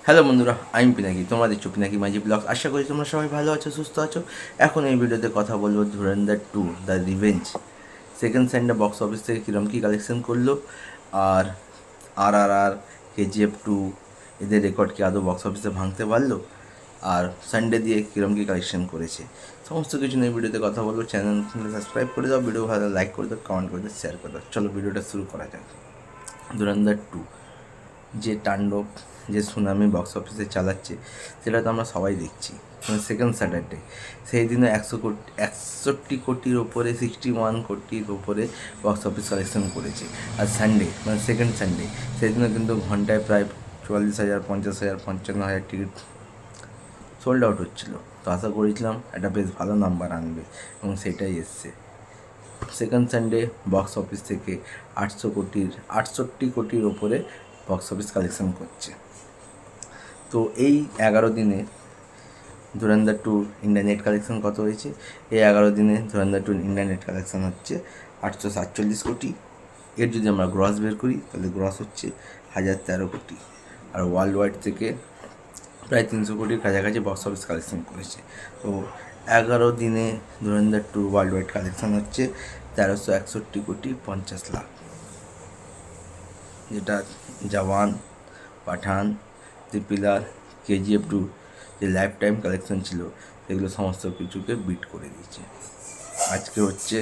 Hello বন্ধুরা, আমি পিনাকি, তোমরা দেখছো পিনাকি মাঝি ব্লগস। আশা করি তোমরা সবাই ভালো আছো, সুস্থ আছো। এখন এই ভিডিওতে কথা বলবো ধুরন্ধর 2 the revenge second Sunday box office থেকে কীরকম কী কালেকশন করলো, আর আর KGF 2 এদের রেকর্ড কি আদৌ বক্স অফিসে ভাঙতে পারলো, আর সানডে দিয়ে কীরকম কী কালেকশন করেছে, সমস্ত কিছু নিয়ে ভিডিওতে কথা বলবো। চ্যানেল সাবস্ক্রাইব করে দাও, ভিডিও ভালো লাইক করে দাও, কমেন্ট করে দাও, শেয়ার করে দাও। চলো ভিডিওটা শুরু করা যাক। ধুরন্ধর 2 যে তাণ্ডব, যে সুনামি বক্স অফিসে চালাচ্ছে, সেটা তো আমরা সবাই দেখছি। সেকেন্ড স্যাটারডে সেই দিনে 61 কোটির ওপরে, 61 কোটির ওপরে বক্স অফিস কালেকশন করেছে। আর সানডে সেকেন্ড সানডে সেদিনও কিন্তু ঘন্টায় প্রায় 44,000, 50,000, 55,000 টিকিট সোল্ড আউট হচ্ছিলো। তো আশা করেছিলাম একটা বেশ ভালো নাম্বার আনবে, এবং সেটাই এসছে। সেকেন্ড সানডে বক্স অফিস থেকে 68 কোটির ওপরে বক্স অফিস কালেকশন করছে। তো এই 11 দিনে ধুরন্ধর 2 ইন্ডিয়া নেট কালেকশন কত হয়েছে? এই 11 দিনে ধুরন্ধর 2 ইন্ডিয়া নেট কালেকশন হচ্ছে 847 কোটি। এর যদি আমরা গ্রস বের করি তাহলে গ্রস হচ্ছে 1013 কোটি। আর ওয়ার্ল্ড ওয়াইড থেকে প্রায় 300 কোটির কাছাকাছি বক্স অফিস কালেকশন করেছে। তো 11 দিনে ধুরন্ধর 2 ওয়ার্ল্ড ওয়াইড কালেকশন হচ্ছে 1361 কোটি 50 লাখ, যেটা জওয়ান, পাঠান, দি পিলার, KGF 2 যে লাইফ টাইম কালেকশন ছিল সেগুলো সমস্ত কিছুকে বিট করে দিয়েছে। আজকে হচ্ছে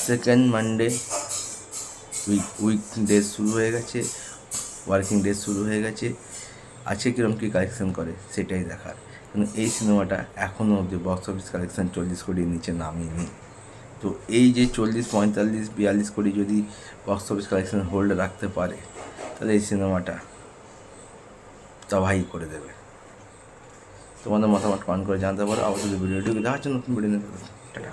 সেকেন্ড মানডে, উইক ডেজ শুরু হয়ে গেছে, ওয়ার্কিং ডেজ শুরু হয়ে গেছে। আজকে কীরকম কী কালেকশন করে সেটাই দেখার, কিন্তু এই সিনেমাটা এখনও অবধি বক্স অফিস কালেকশন 40 কোটির নিচে নামেনি। তো এই যে 40, 45, 42 কোটি যদি বক্স অফিস কালেকশন হোল্ড রাখতে পারে, তাহলে এই সিনেমাটা তবাহি করে দেবে। তোমাদের মতামত কমেন্ট করে জানতে পারো। অবশ্যই ভিডিওটি দেখার জন্য নতুন ভিডিও নিয়ে টাটা।